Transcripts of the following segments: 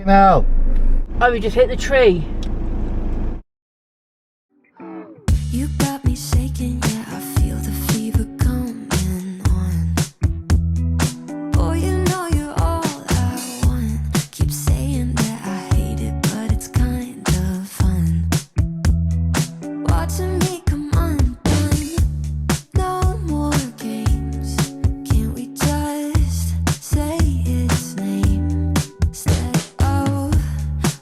Fucking hell. Oh, we just hit the tree. You got me shaking, yeah, I feel the fever coming on. Boy, you know you're all I want. Keep saying that I hate it, but it's kind of fun. Watching me come undone. No more games. Can't we just say its name? Instead of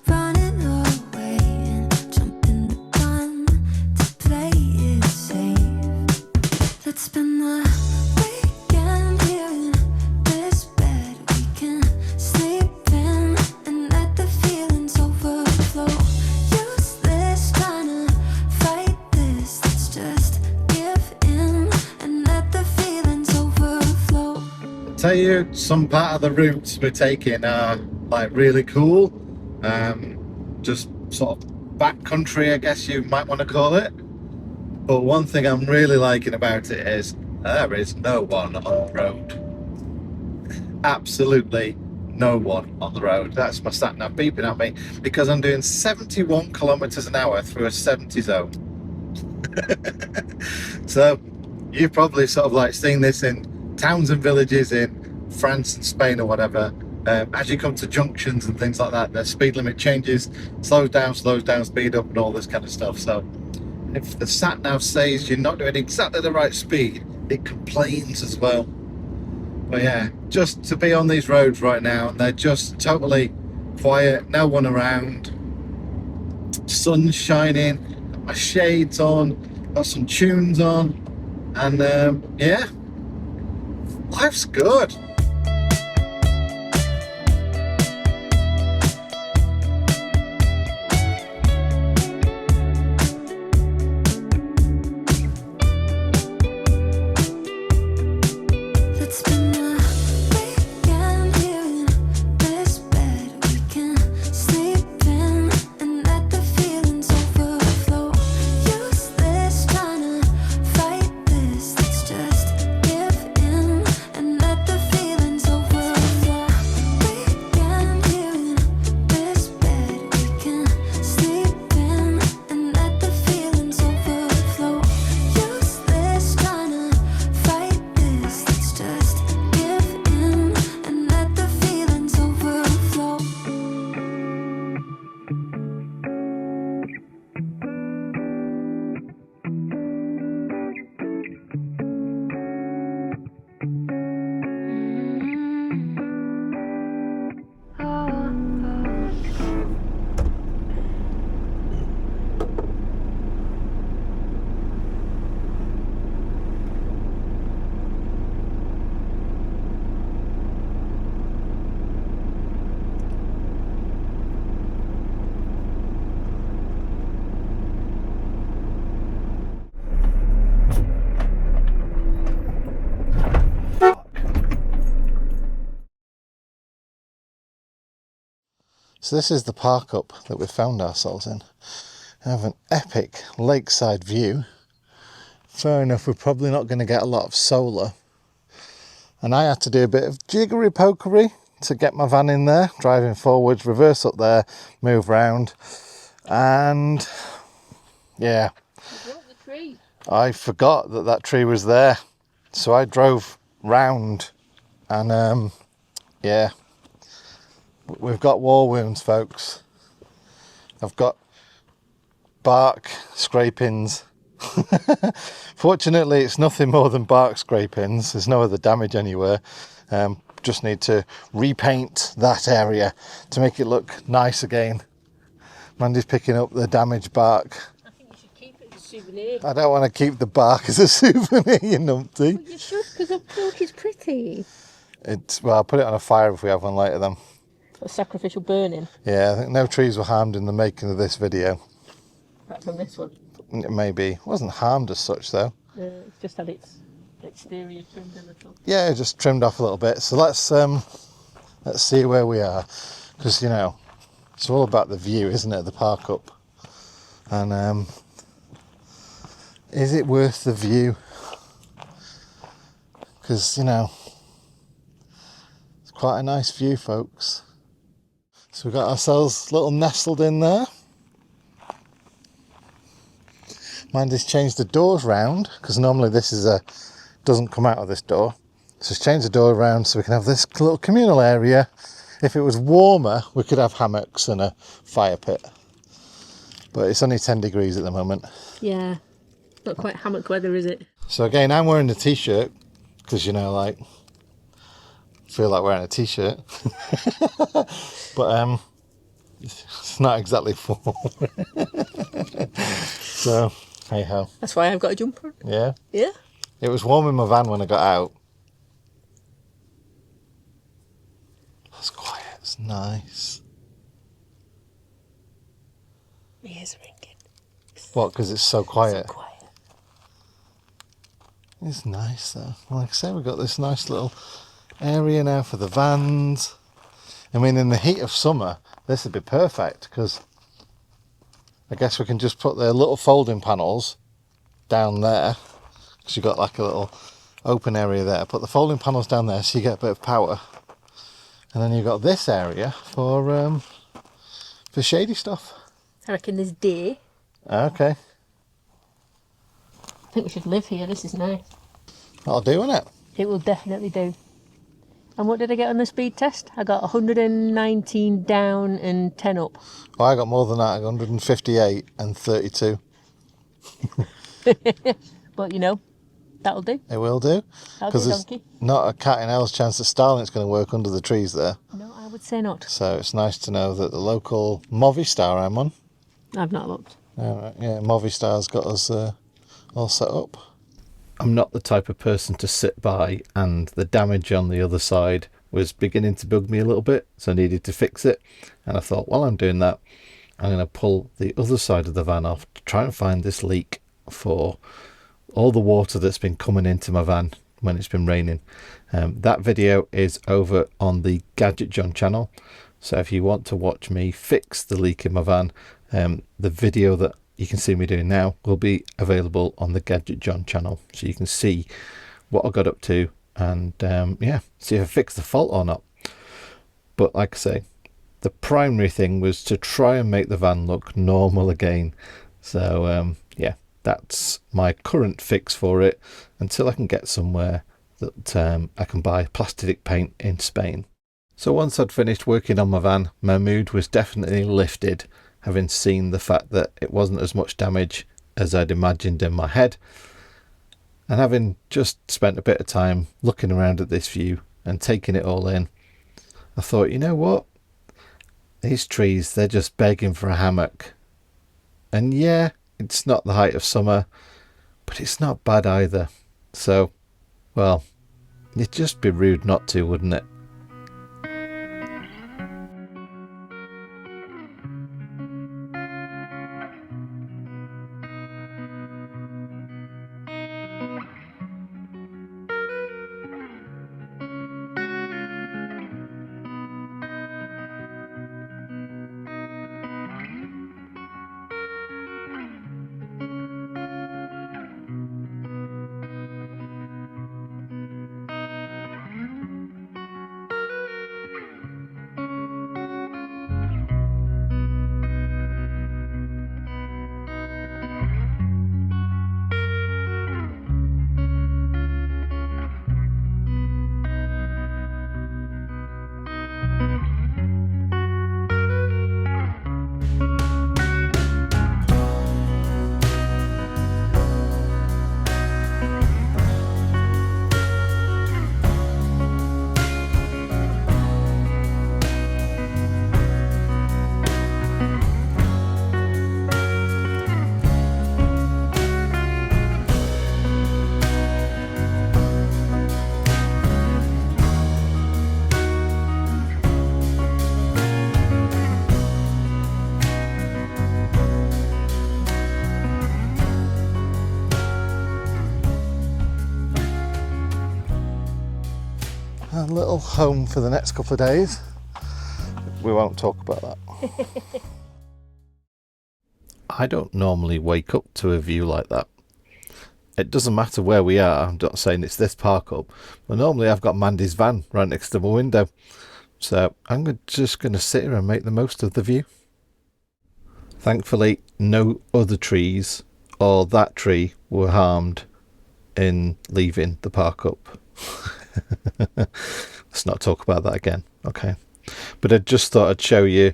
running away and jumping the gun to play it safe. Let's spend the weekend here in this bed we can sleep in and let the feelings overflow. Useless trying to fight this. Let's just give in and let the feelings overflow. Tell you, some part of the routes we're taking are like really cool. Just sort of backcountry, I guess you might want to call it. But one thing I'm really liking about it is there is no one on the road. Absolutely no one on the road. That's my sat nav beeping at me because I'm doing 71 kilometers an hour through a 70 zone. So you've probably sort of like seen this in towns and villages in France and Spain or whatever. As you come to junctions and things like that, the speed limit changes, slows down, speed up, and all this kind of stuff. So if the sat nav says you're not doing exactly the right speed, it complains as well. But yeah, just to be on these roads right now, they're just totally quiet, no one around, sun's shining, got my shades on, got some tunes on, and yeah, life's good. Let's spend the weekend here in this bed we can sleep in and let the feelings overflow. Useless trying to fight this. Let's just give in and let the feelings overflow. Weekend here in this bed we can sleep in and let the feelings overflow. Useless trying to fight this. Let's just give in and let the feelings overflow. So this is the parkup that we found ourselves in. We have an epic lakeside view. Fair enough, we're probably not going to get a lot of solar. And I had to do a bit of jiggery pokery to get my van in there, driving forwards, reverse up there, move round. And yeah, The tree. I forgot that that tree was there. So I drove round and yeah, we've got wall wounds, folks. I've got bark scrapings. Fortunately, it's nothing more than bark scrapings. There's no other damage anywhere. Just need to repaint that area to make it look nice again. Mandy's picking up the damaged bark. I think you should keep it as a souvenir. I don't want to keep the bark as a souvenir, you numpty. Well, you should, because the bark is pretty. Well, I'll put it on a fire if we have one later then. A sacrificial burning. Yeah, I think no trees were harmed in the making of this video. Apart from this one. Maybe. It wasn't harmed as such though. It's just had its exterior trimmed a little. Yeah, just trimmed off a little bit. So let's see where we are, because you know it's all about the view, isn't it? The parkup, and is it worth the view? Because you know it's quite a nice view, folks. So we've got ourselves a little nestled in there. Mandy's changed the doors round, because normally this is doesn't come out of this door. So she's changed the door around so we can have this little communal area. If it was warmer, we could have hammocks and a fire pit. But it's only 10 degrees at the moment. Yeah, not quite hammock weather, is it? So again, I'm wearing a t-shirt, because, you know, like, feel like wearing a t-shirt. But it's not exactly formal. So, hey ho. That's why I've got a jumper. Yeah. Yeah. It was warm in my van when I got out. That's quiet, it's nice. My ears are ringing. What, because it's so quiet? So quiet. It's nice though. Like I say, we've got this nice little area now for the vans. I mean, in the heat of summer, this would be perfect, because I guess we can just put the little folding panels down there, because you've got like a little open area there. Put the folding panels down there so you get a bit of power. And then you've got this area for shady stuff. I reckon there's deer. Okay. I think we should live here. This is nice. That'll do, innit? It will definitely do. And what did I get on the speed test? I got 119 down and 10 up. Well, I got more than that. I got 158 and 32. But, you know, that'll do. It will do. That'll Because do, there's donkey. not a cat in hell's chance that Starlink's going to work under the trees there. No, I would say not. So it's nice to know that the local Movistar I'm on. I've not looked. Yeah, Movistar's got us all set up. I'm not the type of person to sit by, and the damage on the other side was beginning to bug me a little bit, so I needed to fix it. And I thought, while I'm doing that, I'm going to pull the other side of the van off to try and find this leak for all the water that's been coming into my van when it's been raining. That video is over on the Gadget John channel, so if you want to watch me fix the leak in my van, the video that you can see me doing now will be available on the Gadget John channel, so you can see what I got up to and yeah, see if I fixed the fault or not. But like I say, the primary thing was to try and make the van look normal again. So yeah, that's my current fix for it until I can get somewhere that I can buy plastic paint in Spain. So once I'd finished working on my van, my mood was definitely lifted, having seen the fact that it wasn't as much damage as I'd imagined in my head, and having just spent a bit of time looking around at this view and taking it all in. I thought, you know what, these trees, they're just begging for a hammock. And yeah, it's not the height of summer, but it's not bad either. So, well, it'd just be rude not to, wouldn't it? A little home for the next couple of days. We won't talk about that. I don't normally wake up to a view like that. It doesn't matter where we are. I'm not saying it's this park up, but normally I've got Mandy's van right next to my window. So I'm just going to sit here and make the most of the view. Thankfully, no other trees or that tree were harmed in leaving the park up. Let's not talk about that again. Okay. But I just thought I'd show you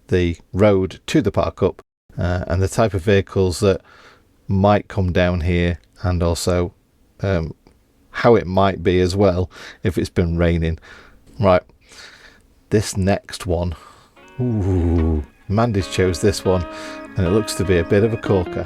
the road to the park up and the type of vehicles that might come down here, and also how it might be as well if it's been raining. Right. This next one. Ooh. Mandy's chose this one, and it looks to be a bit of a corker.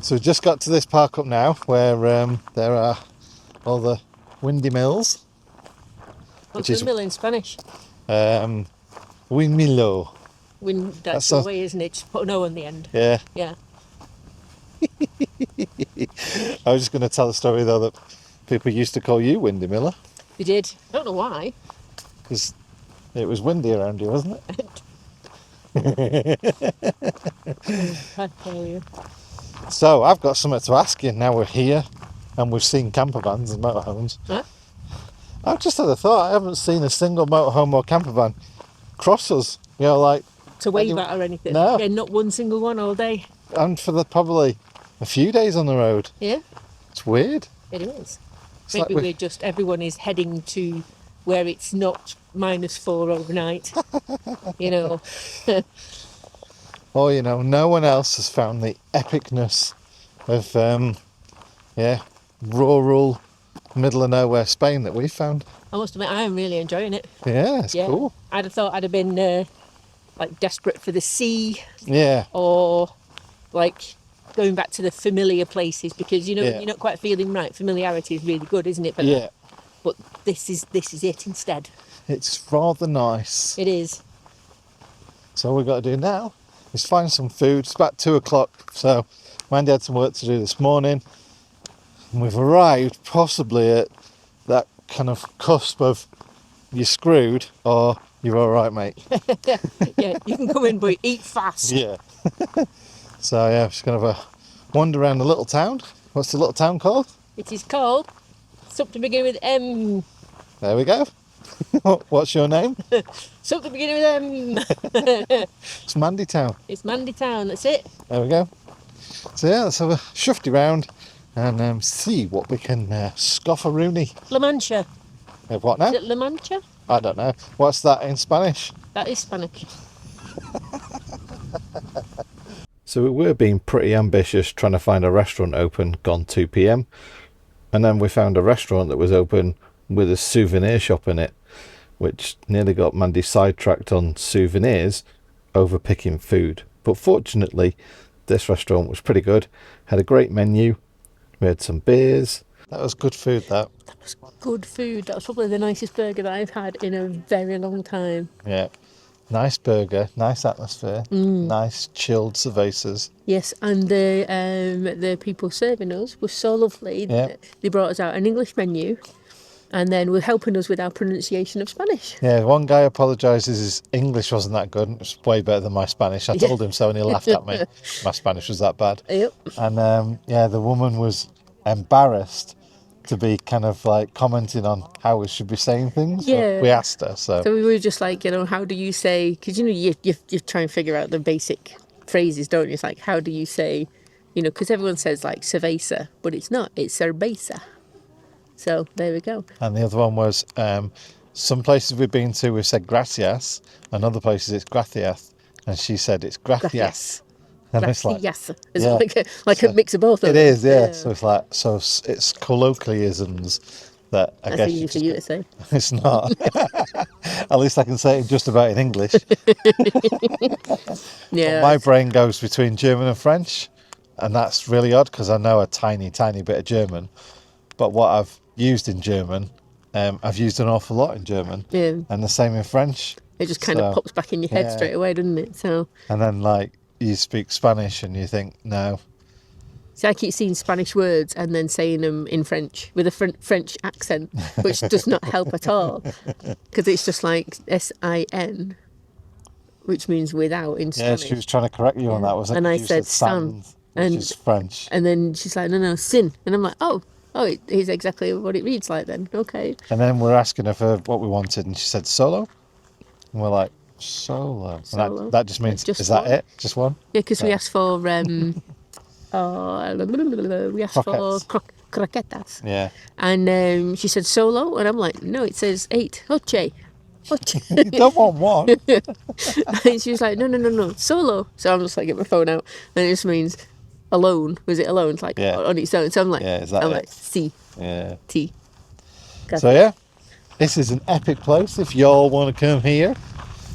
So we just got to this park up now where there are all the windmills. What's windmill in Spanish? Windmillo. That's the way, isn't it? Just put an O on the end. Yeah. Yeah. I was just going to tell a story though that people used to call you Windy Miller We did. I don't know why. because it was windy around you, wasn't it? I tell you. So I've got something to ask you now we're here and we've seen campervans and motorhomes. Huh? I've just had a thought. I haven't seen a single motorhome or campervan cross us. You know, like To wave at or anything? No. Yeah, not one single one all day. and for probably a few days on the road. Yeah, It's weird. it is. It's Maybe like we're just, everyone is heading to where it's not -4 overnight. You know. Or, you know, no one else has found the epicness of, rural, middle of nowhere Spain that we found. I must admit, I am really enjoying it. Yeah, it's Yeah. cool. I'd have thought I'd have been like desperate for the sea, Yeah, or like going back to the familiar places, because Yeah. you're not quite feeling right. Familiarity is really good, isn't it? For yeah. that? But this is it instead. It's rather nice. It is. So all we've got to do now is find some food. It's about 2 o'clock, so Mandy had some work to do this morning. And we've arrived possibly at that kind of cusp of you're screwed or you're all right, mate. Yeah, you can come in, but eat fast. Yeah. So yeah, just going to have a wander around the little town. What's the little town called? It is called something beginning with M. There we go. What's your name? Something beginning with M. It's Mandy Town. It's Mandy Town. That's it. There we go. So yeah, let's have a shufty round and see what we can scoff a Rooney. La Mancha. What now? Is it La Mancha? I don't know. What's that in Spanish? That is Spanish. So we were being pretty ambitious trying to find a restaurant open, gone 2 p.m. And then we found a restaurant that was open with a souvenir shop in it, which nearly got Mandy sidetracked on souvenirs over picking food. But fortunately, this restaurant was pretty good. Had a great menu. We had some beers. That was good food, that. That was good food. That was probably the nicest burger that I've had in a very long time. Yeah. Nice burger, nice atmosphere, nice chilled cervezas. Yes, and the people serving us were so lovely. Yeah. They brought us out an English menu, and then were helping us with our pronunciation of Spanish. Yeah, one guy apologises his English wasn't that good. It was way better than my Spanish. I told him so and he laughed at me. My Spanish was that bad. Yep. And the woman was embarrassed to be kind of like commenting on how we should be saying things. Yeah. We asked her, so So we were just like, how do you say? Because you try and figure out the basic phrases, don't you? It's like, how do you say? Because everyone says like cerveza, but it's not. It's cerveza. So there we go. And the other one was some places we've been to, we've said gracias, and other places it's gracias, and she said it's gracias. Gracias. And it's like, Gracias. It's yeah. like a mix of both of it them. is, yeah. So it's like, it's colloquialisms that I That's guess easy for you to say. it's not. At least I can say it just about in English. Yeah. My brain goes between German and French, and that's really odd because I know a tiny, tiny bit of German. But what I've used in German, I've used an awful lot in German. Yeah. And the same in French. It just kind of pops back in your head straight away, doesn't it? So. And then like you speak Spanish and you think, no. See, I keep seeing Spanish words and then saying them in French with a French accent, which does not help at all. Because it's just like S-I-N, which means without in Spanish. Yeah, she was trying to correct you on that, wasn't And it? I You said san, which is French. And then she's like, no, sin. And I'm like, oh, it is exactly what it reads like then. Okay. And then we're asking her for what we wanted, and she said solo. And we're like, solo. Solo. And that just means, Just is that one. it? Just one? Yeah, because we asked for we asked Croquettes. for croquetas. Yeah. And she said solo, and I'm like, no, it says 8. Oche. You don't want one. And she was like, no, solo. So I'm just like, get my phone out, and it just means alone. Was it alone? It's like on its own. So I'm like, Yeah, is that I'm it? like, C, Yeah. T. So yeah, this is an epic place if y'all want to come here.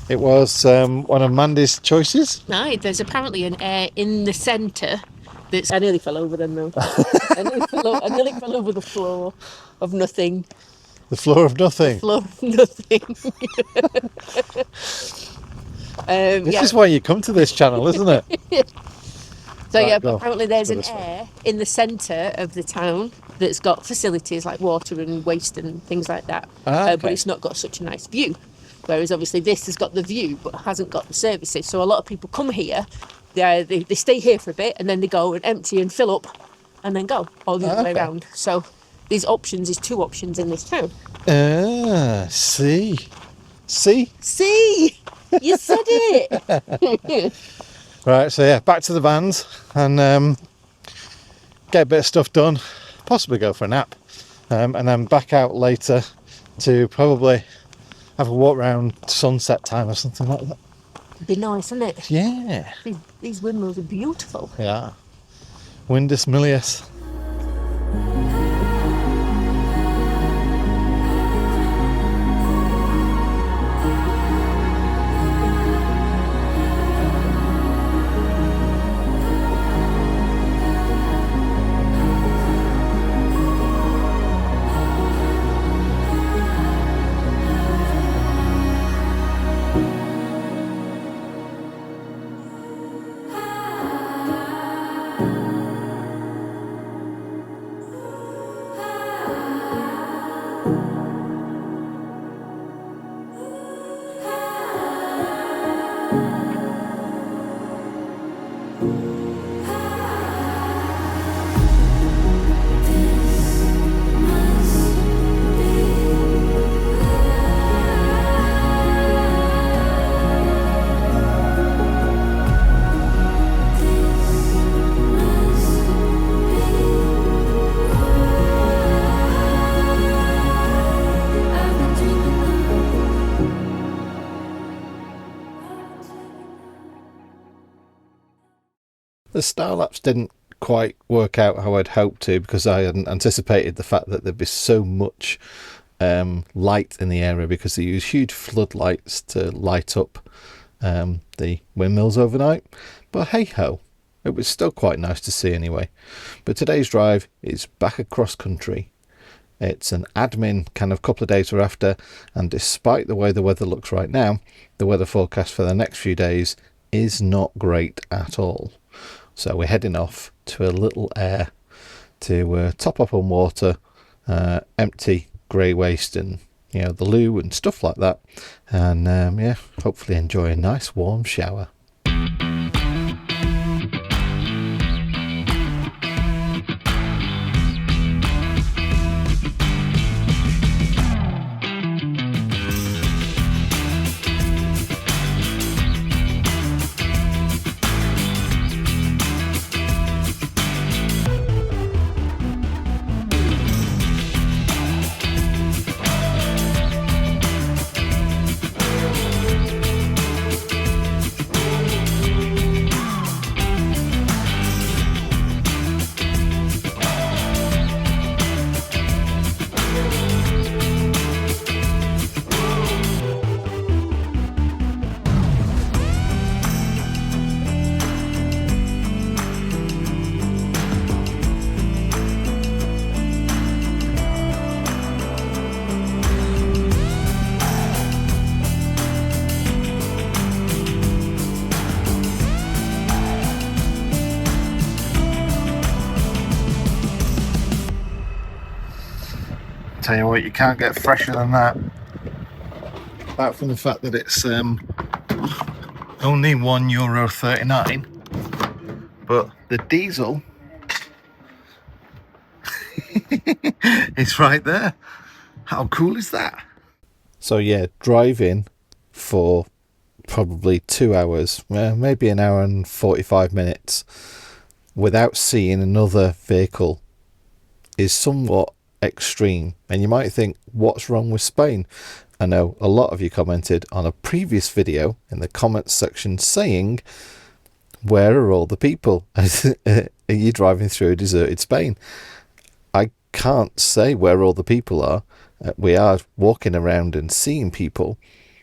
It was one of Mandy's choices. No, there's apparently an air in the centre. I nearly fell over then though. I nearly fell over the floor of nothing. The floor of nothing. Floor of nothing. This is why you come to this channel, isn't it? So Right, yeah, go. apparently there's Go an this way. air in the centre of the town that's got facilities like water and waste and things like that. Okay. But it's not got such a nice view. Whereas obviously this has got the view but hasn't got the services. So a lot of people come here, they stay here for a bit and then they go and empty and fill up and then go all the other way Okay. around. So there's two options in this town. See? See? You said it! Right, so yeah, back to the vans and get a bit of stuff done, possibly go for a nap, and then back out later to probably have a walk around sunset time or something like that. It'd be nice, wouldn't it? Yeah. These windmills are beautiful. Yeah. Windus Milius. The star lapse didn't quite work out how I'd hoped to because I hadn't anticipated the fact that there'd be so much light in the area because they use huge floodlights to light up the windmills overnight. But hey ho, it was still quite nice to see anyway. But today's drive is back across country. It's an admin kind of couple of days we're after, and despite the way the weather looks right now, the weather forecast for the next few days is not great at all. So we're heading off to a little aire to top up on water, empty grey waste and the loo and stuff like that, and hopefully enjoy a nice warm shower. tell you what, you can't get fresher than that. Apart from the fact that it's only €1.39, but the diesel is right there. How cool is that? So yeah, driving for probably 2 hours, maybe an hour and 45 minutes without seeing another vehicle is somewhat extreme. And you might think, what's wrong with Spain? I know a lot of you commented on a previous video in the comments section saying, where are all the people? Are you driving through a deserted Spain? I can't say where all the people are. We are walking around and seeing people,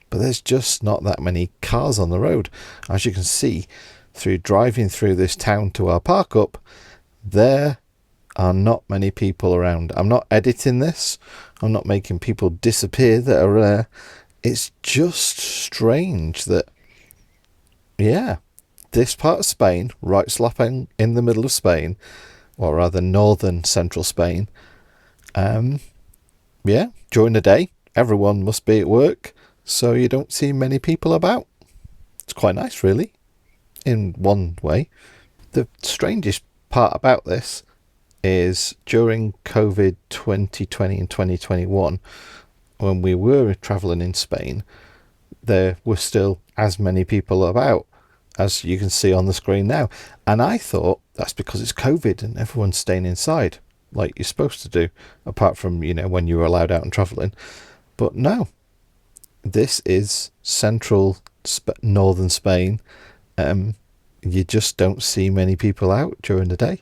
but there's just not that many cars on the road. As you can see, through driving through this town to our park up, there are not many people around. I'm not editing this. I'm not making people disappear that are there. It's just strange that, yeah, this part of Spain, right slap in the middle of Spain, or rather northern central Spain, yeah, during the day, everyone must be at work, so you don't see many people about. It's quite nice, really, in one way. The strangest part about this is during COVID 2020 and 2021, when we were travelling in Spain, there were still as many people about, as you can see on the screen now. And I thought that's because it's COVID and everyone's staying inside, like you're supposed to do, apart from, you know, when you were allowed out and travelling. But no, this is central northern Spain. You just don't see many people out during the day.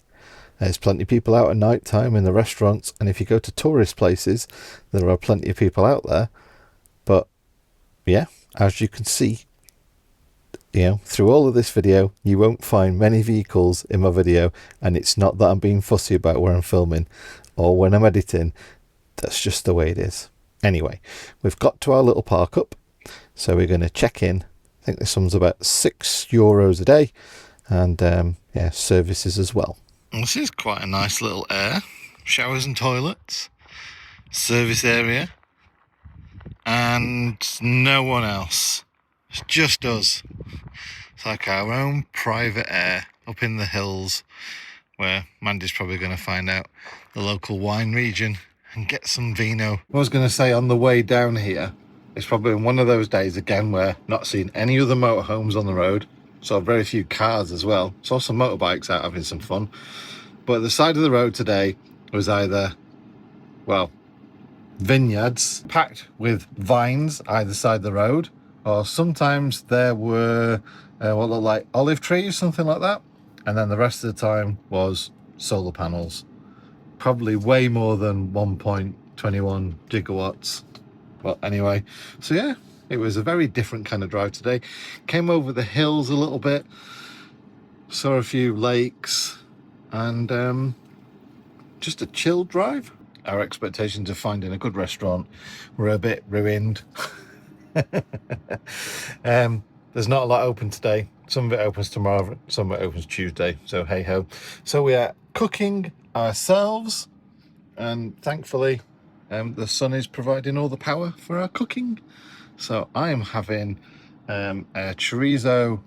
There's plenty of people out at night time in the restaurants, and if you go to tourist places, there are plenty of people out there. But yeah, as you can see, you know, through all of this video, you won't find many vehicles in my video, and it's not that I'm being fussy about where I'm filming or when I'm editing. That's just the way it is. Anyway, we've got to our little park up, so we're going to check in. I think this one's about €6 a day, and yeah, services as well. This is quite a nice little aire. Showers and toilets, service area, and no one else. It's just us. It's like our own private aire up in the hills, where Mandy's probably going to find out the local wine region and get some vino. I was going to say, on the way down here, it's probably one of those days again where not seeing any other motorhomes on the road. Saw very few cars as well. Saw some motorbikes out having some fun. But the side of the road today was either, well, vineyards packed with vines either side of the road, or sometimes there were what looked like olive trees, something like that. And then the rest of the time was solar panels. Probably way more than 1.21 gigawatts. But anyway, so yeah, it was a very different kind of drive today. Came over the hills a little bit, saw a few lakes, and just a chill drive. Our expectations of finding a good restaurant were a bit ruined. There's not a lot open today. Some of it opens tomorrow, some of it opens Tuesday, so hey ho. So we are cooking ourselves, and thankfully the sun is providing all the power for our cooking. So I am having a chorizo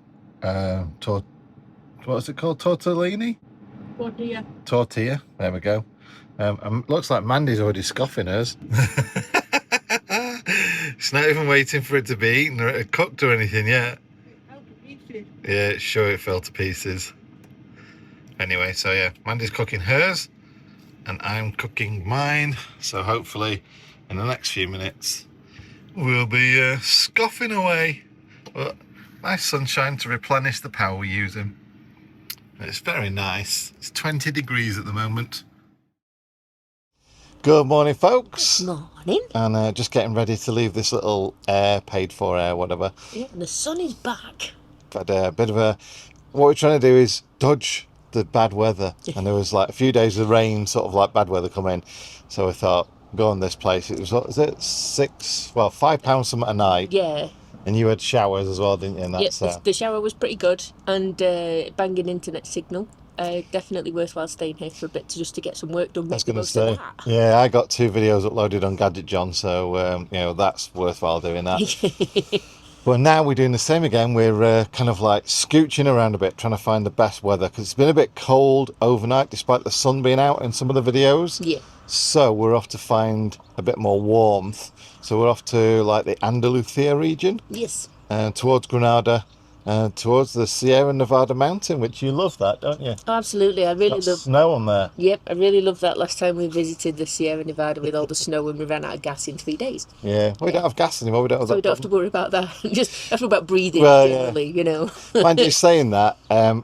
what's it called, tortellini? Tortilla, there we go. Looks like Mandy's already scoffing hers. It's not even waiting for it to be eaten or cooked or anything yet. Yeah, sure, it fell to pieces. Anyway, so yeah, Mandy's cooking hers and I'm cooking mine. So hopefully in the next few minutes we'll be scoffing away. But nice sunshine to replenish the power we're using. It's very nice. It's 20 degrees at the moment. Good morning, folks. Morning. And just getting ready to leave this little paid for air, whatever. Yeah, the sun is back. But a bit of a... What we're trying to do is dodge the bad weather. And there was like a few days of rain, sort of like bad weather coming. So we thought, go on this place. It was, what was it? £5 something a night. Yeah. And you had showers as well, didn't you? And Yes, the shower was pretty good, and banging internet signal. definitely worthwhile staying here for a bit to get some work done. I was Make the going to most of say, that. yeah, I got 2 videos uploaded on Gadget John, so that's worthwhile doing that. But now we're doing the same again. We're kind of like scooching around a bit, trying to find the best weather, because it's been a bit cold overnight, despite the sun being out in some of the videos. Yeah. So we're off to find a bit more warmth. So we're off to like the Andalusia region, Yes. towards Granada, towards the Sierra Nevada mountain, which you love that, don't you? Oh, absolutely. I really Got love. snow on there. Yep, I really loved that last time we visited the Sierra Nevada with all the snow and we ran out of gas in 3 days. Yeah, we don't have gas anymore. We don't have So that we don't have to problem. worry about that. Just have to worry about breathing Well, yeah. generally, you know. Mind you saying that,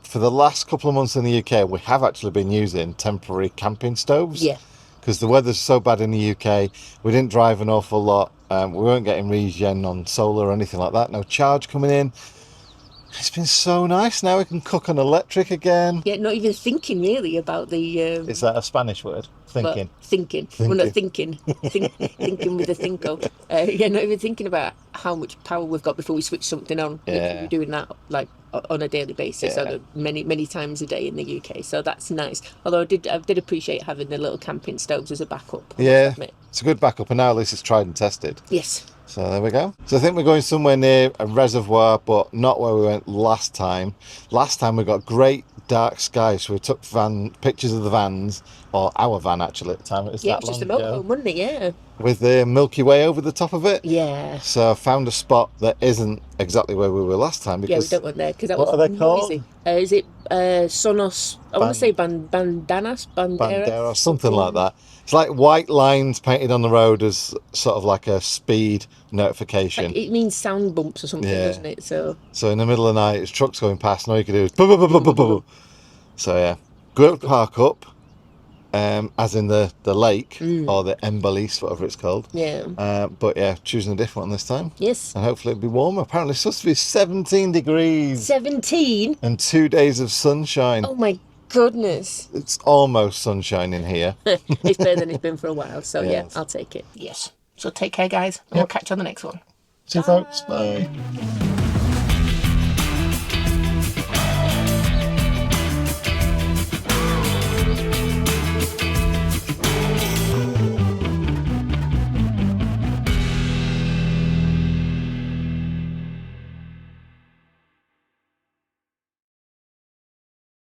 for the last couple of months in the UK, we have actually been using temporary camping stoves. Yeah. Because the weather's so bad in the UK, we didn't drive an awful lot. We weren't getting regen on solar or anything like that. No charge coming in. It's been so nice. Now we can cook on electric again. Yeah, not even thinking really about the. Is that a Spanish word? Thinking. Well, thinking. We're not thinking. Thinking with a thinko. Yeah, not even thinking about how much power we've got before we switch something on. Yeah. We're doing that like on a daily basis, Yeah. many times a day in the UK. So that's nice. Although I did appreciate having the little camping stoves as a backup. I must Yeah, admit. it's a good backup, and now at least it's tried and tested. Yes. So there we go. So I think we're going somewhere near a reservoir, but not where we went last time. Last time we got great dark skies, so we took pictures of the vans, or our van actually at the time. It was Yeah, that it was just a long ago, motorhome, wasn't it? Yeah. with the Milky Way over the top of it. Yeah. So I found a spot that isn't exactly where we were last time, Yeah, we because don't want there because that what was are they called? noisy. Is it Sonos? I want to say Bandanas, Bandera or something like that. It's like white lines painted on the road as sort of like a speed notification. Like, it means sound bumps or something, Yeah. doesn't it? So So in the middle of the night, it's trucks going past, and all you can do is boo, boo, boo, boo, boo, boo. So yeah, good park up, as in the lake or the Embellis, whatever it's called. yeah. But yeah, choosing a different one this time, Yes. and hopefully it'll be warmer. Apparently it's supposed to be 17 degrees 17. and 2 days of sunshine. Oh my goodness. It's almost sunshine in here. It's better than it's been for a while. So yeah, Yes. I'll take it. Yes. So take care, guys. And we'll catch you on the next one. See you folks. Bye.